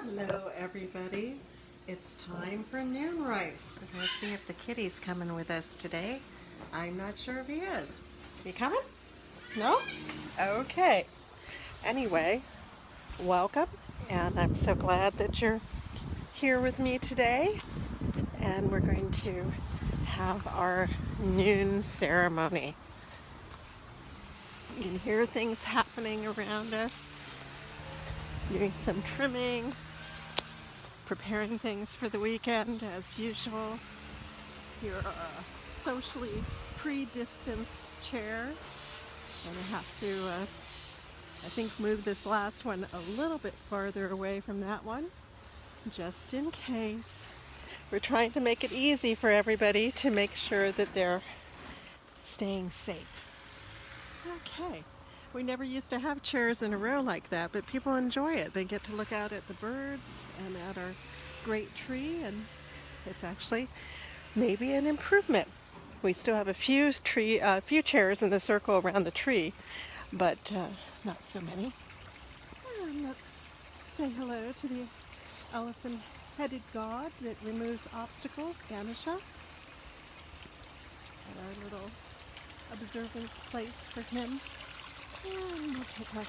Hello everybody, it's time for Noon Rite. We're going to see if the kitty's coming with us today. I'm not sure if he is. You coming? No? Okay. Anyway, welcome, and I'm so glad that you're here with me today. And we're going to have our noon ceremony. You can hear things happening around us, doing some trimming, preparing things for the weekend as usual. Here are socially pre-distanced chairs. I'm going to have to, I think, move this last one a little bit farther away from that one, just in case. We're trying to make it easy for everybody to make sure that they're staying safe. Okay. We never used to have chairs in a row like that, but people enjoy it. They get to look out at the birds and at our great tree, and it's actually maybe an improvement. We still have a few chairs in the circle around the tree, but not so many. And let's say hello to the elephant-headed god that removes obstacles, Ganesha. At our little observance place for him. And we'll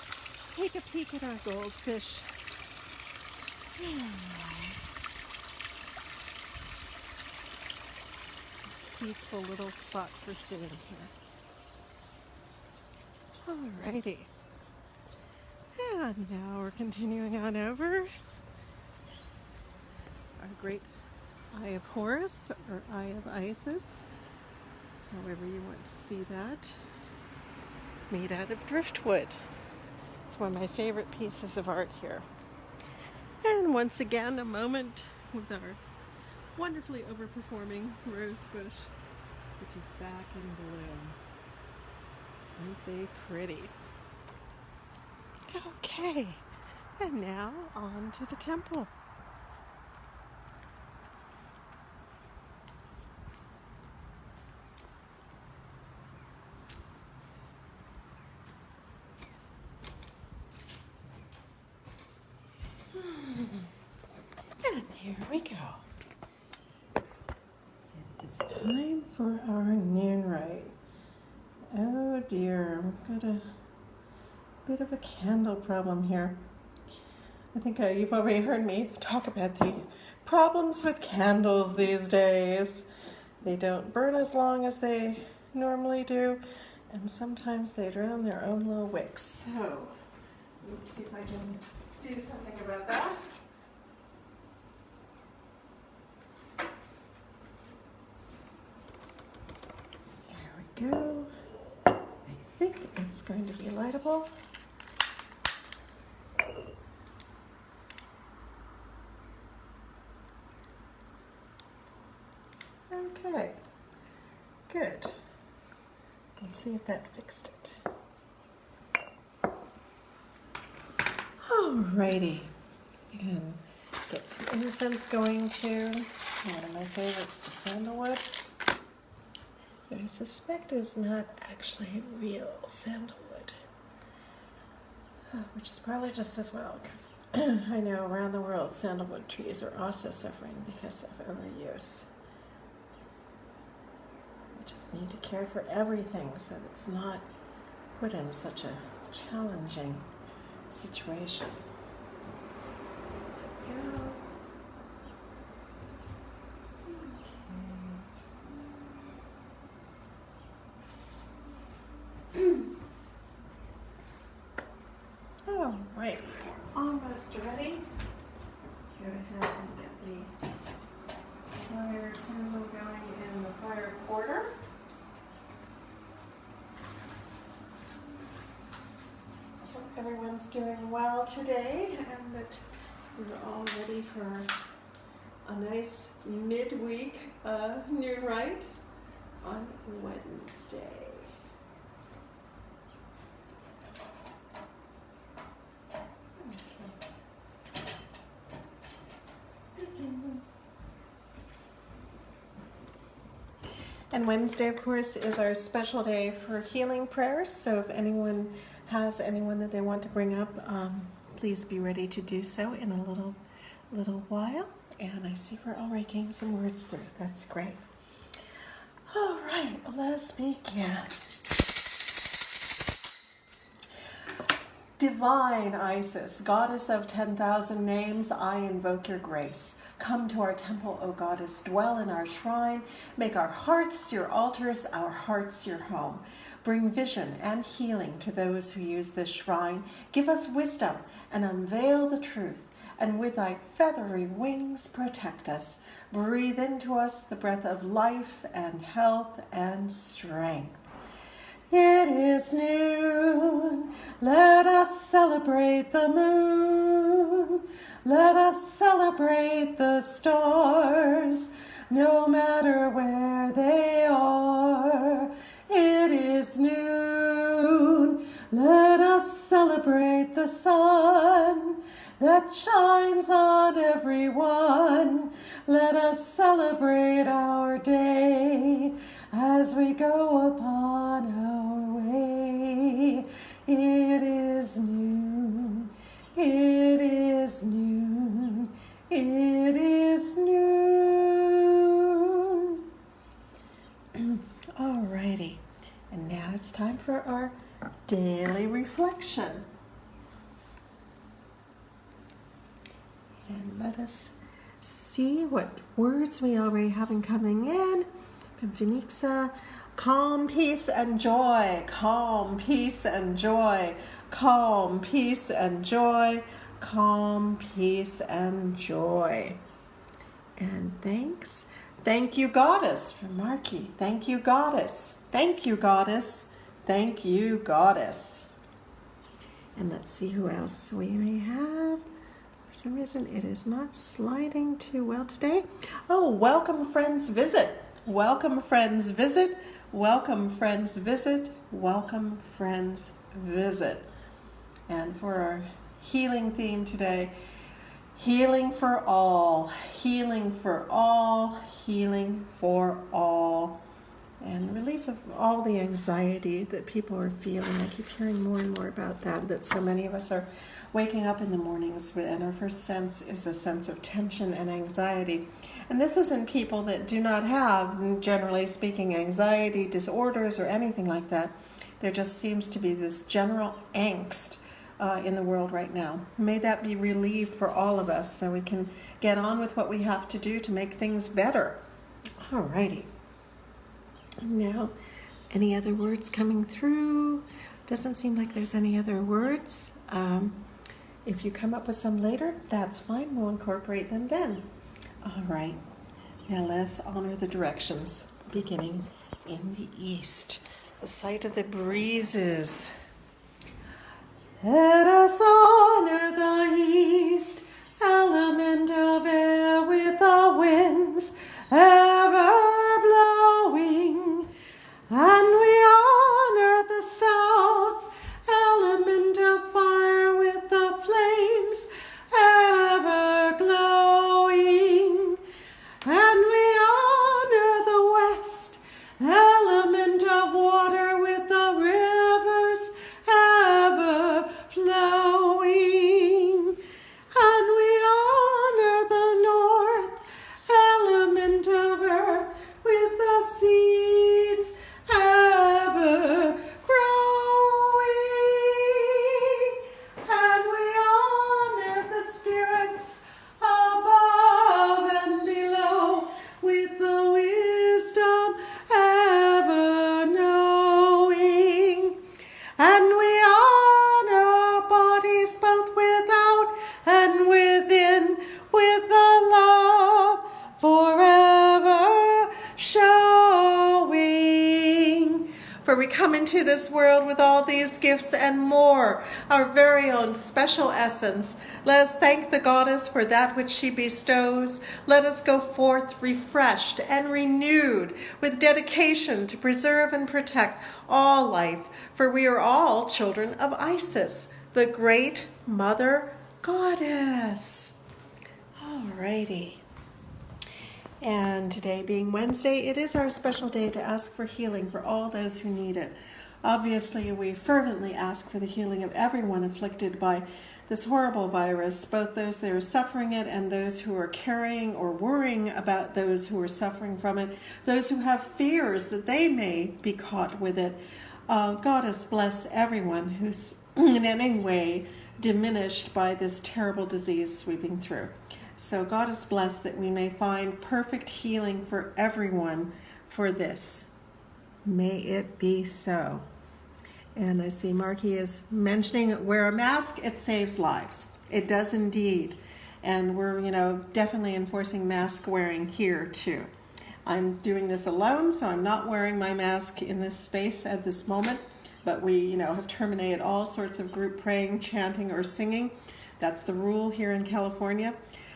take a peek at our goldfish. Peaceful little spot for sitting here. Alrighty. And now we're continuing on over our great Eye of Horus, or Eye of Isis, however you want to see that, made out of driftwood. It's one of my favorite pieces of art here. And once again, a moment with our wonderfully overperforming rose bush, which is back in bloom. Aren't they pretty? Okay, and now on to the temple. And here we go. It is time for our noon rite. Oh dear, we've got a bit of a candle problem here. I think you've already heard me talk about the problems with candles these days. They don't burn as long as they normally do, and sometimes they drown their own little wicks. So, let's see if I can do something about that. There we go. I think it's going to be lightable. Okay, good. Let's see if that fixed it. Alrighty, and get some incense going too. One of my favorites, the sandalwood. But I suspect is not actually real sandalwood, which is probably just as well, because I know around the world sandalwood trees are also suffering because of overuse. We just need to care for everything so that it's not put in such a challenging situation. Go. All right, almost ready. Let's go ahead and get the fire candle going in the fire quarter. I hope everyone's doing well today and that we're all ready for a nice midweek Noon Rite on Wednesday. And Wednesday, of course, is our special day for healing prayers. So if anyone has anyone that they want to bring up, please be ready to do so in a little little while, and I see we're already getting some words through. That's great. All right, let's begin. Divine Isis, goddess of 10,000 names, I invoke your grace. Come to our temple, O goddess, dwell in our shrine. Make our hearths your altars, our hearts your home. Bring vision and healing to those who use this shrine. Give us wisdom and unveil the truth. And with thy feathery wings protect us. Breathe into us the breath of life and health and strength. It is noon, let us celebrate the moon. Let us celebrate the stars, no matter where they are. It is noon, let us celebrate the sun that shines on everyone. Let us celebrate our day as we go upon our way. It is noon, it is noon, it is noon. Alrighty, and now it's time for our daily reflection. And let us see what words we already have coming in. Vinixa, calm, peace, and joy. Calm, peace, and joy. Calm, peace, and joy. Calm, peace, and joy. And thanks. Thank you, Goddess, from Marky. Thank you, Goddess. Thank you, Goddess. Thank you, Goddess. And let's see who else we may have. For some reason, it is not sliding too well today. Oh, welcome, friends, visit. Welcome, friends, visit. Welcome, friends, visit. Welcome, friends, visit. And for our healing theme today, healing for all, healing for all, healing for all. And relief of all the anxiety that people are feeling. I keep hearing more and more about that so many of us are waking up in the mornings and our first sense is a sense of tension and anxiety. And this isn't people that do not have, generally speaking, anxiety disorders or anything like that. There just seems to be this general angst in the world right now. May that be relieved for all of us so we can get on with what we have to do to make things better. Alrighty. Now, any other words coming through? Doesn't seem like there's any other words. If you come up with some later, that's fine. We'll incorporate them then. All right. Now let's honor the directions, beginning in the east, the site of the breezes. Let us honor the east, element of air with the winds ever blowing. And we honor the south, element of fire with the flames ever glowing. And we honor the west, element of water with the rivers ever flowing. And we honor the north, element of earth with the seeds ever growing. And we honor the spirits above and below with the wisdom ever knowing. And we honor our bodies both without and within with the love forever showing. For we come into this world with all these gifts and more, our very own special essence. Let us thank the Goddess for that which she bestows. Let us go forth refreshed and renewed with dedication to preserve and protect all life, for we are all children of Isis, the great Mother Goddess. Alrighty. And today being Wednesday, it is our special day to ask for healing for all those who need it. Obviously, we fervently ask for the healing of everyone afflicted by this horrible virus, both those that are suffering it and those who are caring or worrying about those who are suffering from it, those who have fears that they may be caught with it. God has blessed everyone who's in any way diminished by this terrible disease sweeping through. So God is blessed that we may find perfect healing for everyone for this. May it be so. And I see Marky is mentioning, wear a mask, it saves lives. It does indeed. And we're, definitely enforcing mask wearing here too. I'm doing this alone, so I'm not wearing my mask in this space at this moment. But we, have terminated all sorts of group praying, chanting, or singing. That's the rule here in California.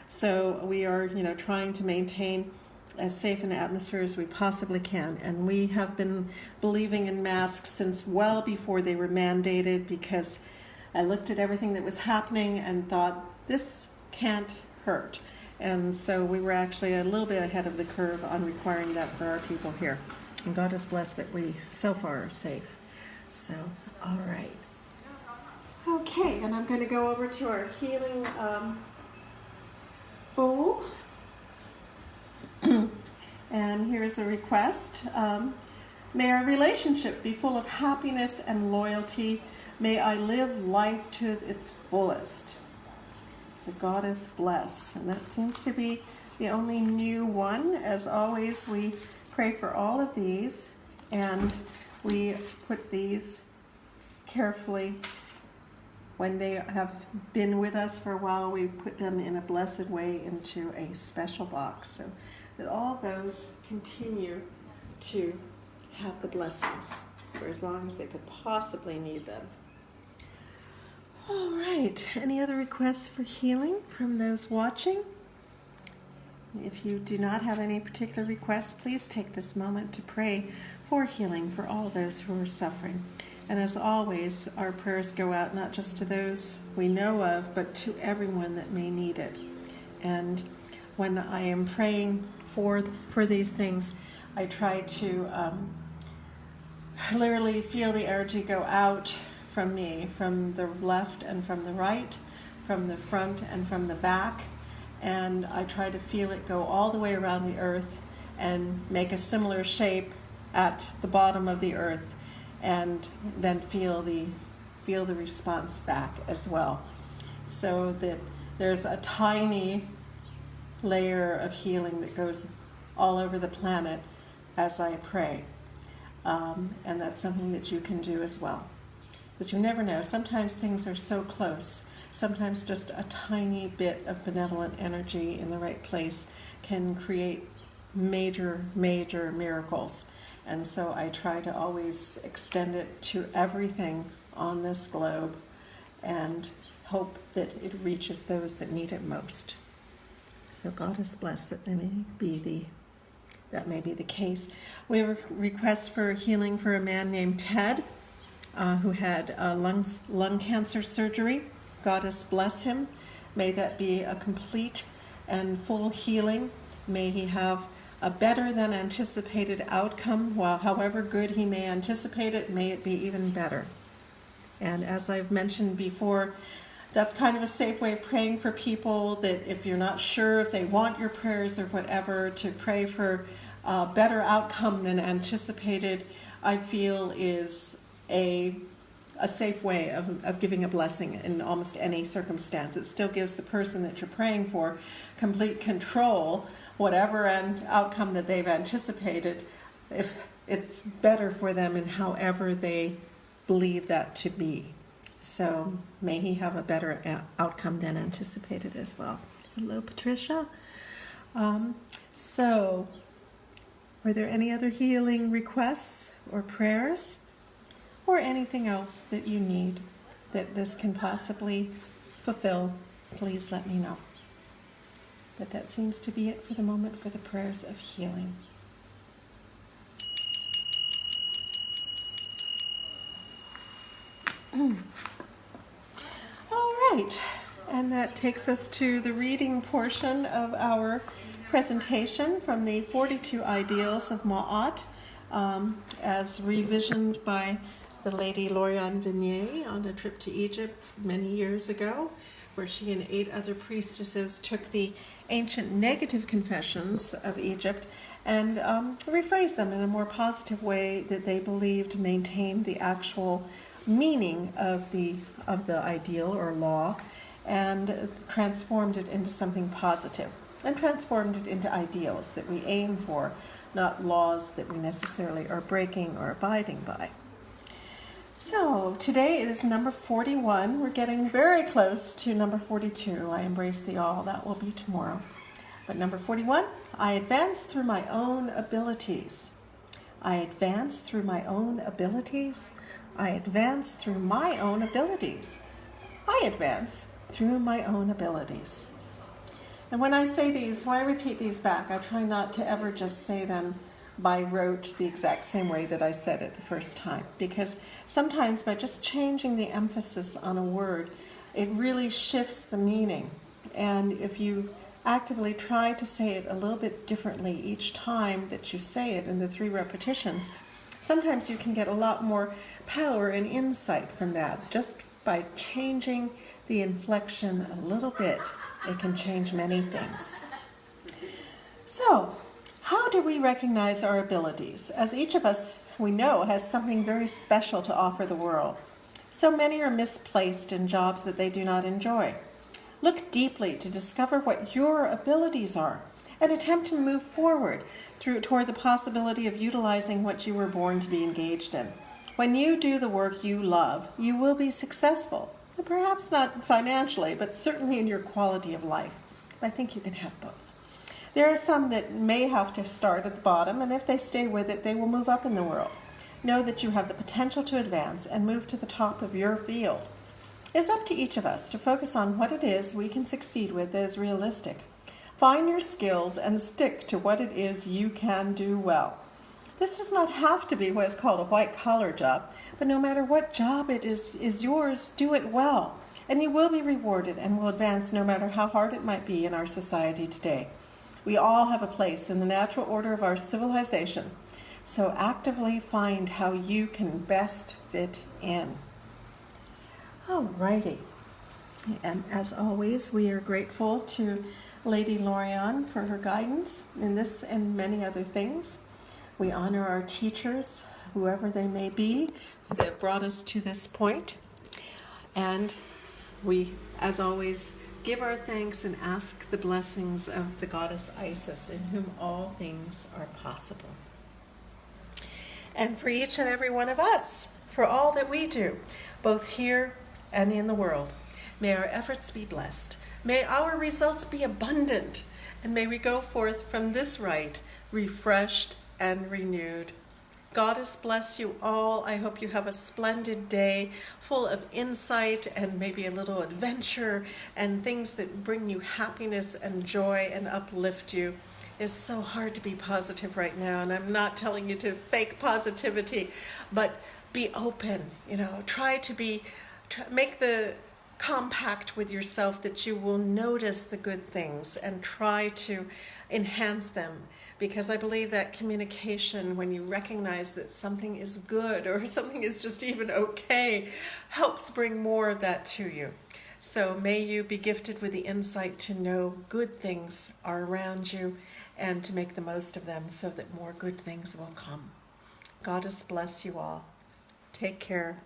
So we are, trying to maintain as safe an atmosphere as we possibly can. And we have been believing in masks since well before they were mandated, because I looked at everything that was happening and thought, this can't hurt. And so we were actually a little bit ahead of the curve on requiring that for our people here. And God is blessed that we so far are safe. So, all right. Okay, and I'm going to go over to our healing bowl. And here's a request. May our relationship be full of happiness and loyalty. May I live life to its fullest. So God is blessed. And that seems to be the only new one. As always, we pray for all of these, and we put these carefully. When they have been with us for a while, we put them in a blessed way into a special box, so that all those continue to have the blessings for as long as they could possibly need them. All right, any other requests for healing from those watching? If you do not have any particular requests, please take this moment to pray for healing for all those who are suffering. And as always, our prayers go out not just to those we know of, but to everyone that may need it. And when I am praying for these things, I try to literally feel the energy go out from me, from the left and from the right, from the front and from the back. And I try to feel it go all the way around the earth and make a similar shape at the bottom of the earth, and then feel the response back as well, so that there's a tiny layer of healing that goes all over the planet as I pray. And that's something that you can do as well, because you never know. Sometimes things are so close. Sometimes just a tiny bit of benevolent energy in the right place can create major, major miracles. And so I try to always extend it to everything on this globe and hope that it reaches those that need it most. So God is blessed that that may be the case. We have a request for healing for a man named Ted, who had lung cancer surgery. Goddess bless him. May that be a complete and full healing. May he have a better than anticipated outcome. While however good he may anticipate it, may it be even better. And as I've mentioned before, that's kind of a safe way of praying for people, that if you're not sure if they want your prayers or whatever, to pray for a better outcome than anticipated, I feel is a safe way of giving a blessing in almost any circumstance. It still gives the person that you're praying for complete control, whatever outcome that they've anticipated, if it's better for them in however they believe that to be. So may he have a better outcome than anticipated as well. Hello, Patricia. So, are there any other healing requests or prayers, or anything else that you need that this can possibly fulfill? Please let me know. But that seems to be it for the moment for the prayers of healing. All right, and that takes us to the reading portion of our presentation from the 42 Ideals of Ma'at, as revisioned by the Lady Loriane Vignier on a trip to Egypt many years ago, where she and 8 other priestesses took the ancient negative confessions of Egypt and rephrased them in a more positive way that they believed maintained the actual meaning of the ideal or law, and transformed it into something positive, and transformed it into ideals that we aim for, not laws that we necessarily are breaking or abiding by. So today it is number 41. We're getting very close to number 42. I embrace the all. That will be tomorrow. But number 41, I advance through my own abilities. I advance through my own abilities. I advance through my own abilities. I advance through my own abilities. And when I say these, when I repeat these back, I try not to ever just say them by rote the exact same way that I said it the first time, because sometimes by just changing the emphasis on a word, it really shifts the meaning. And if you actively try to say it a little bit differently each time that you say it in the 3 repetitions, sometimes you can get a lot more power and insight from that. Just by changing the inflection a little bit, it can change many things. So, how do we recognize our abilities? As each of us, we know, has something very special to offer the world. So many are misplaced in jobs that they do not enjoy. Look deeply to discover what your abilities are and attempt to move forward toward the possibility of utilizing what you were born to be engaged in. When you do the work you love, you will be successful. Perhaps not financially, but certainly in your quality of life. I think you can have both. There are some that may have to start at the bottom, and if they stay with it, they will move up in the world. Know that you have the potential to advance and move to the top of your field. It's up to each of us to focus on what it is we can succeed with that is realistic. Find your skills and stick to what it is you can do well. This does not have to be what is called a white-collar job, but no matter what job it is yours, do it well, and you will be rewarded and will advance no matter how hard it might be in our society today. We all have a place in the natural order of our civilization, so actively find how you can best fit in. Alrighty, and as always, we are grateful to Lady Loriane for her guidance in this and many other things. We honor our teachers, whoever they may be, that brought us to this point. And we, as always, give our thanks and ask the blessings of the goddess Isis, in whom all things are possible. And for each and every one of us, for all that we do, both here and in the world, may our efforts be blessed. May our results be abundant, and may we go forth from this rite refreshed and renewed. Goddess bless you all. I hope you have a splendid day full of insight and maybe a little adventure and things that bring you happiness and joy and uplift you. It's so hard to be positive right now, and I'm not telling you to fake positivity, but be open. Try to make the compact with yourself that you will notice the good things and try to enhance them. Because I believe that communication, when you recognize that something is good or something is just even okay, helps bring more of that to you. So may you be gifted with the insight to know good things are around you and to make the most of them so that more good things will come. Goddess bless you all. Take care.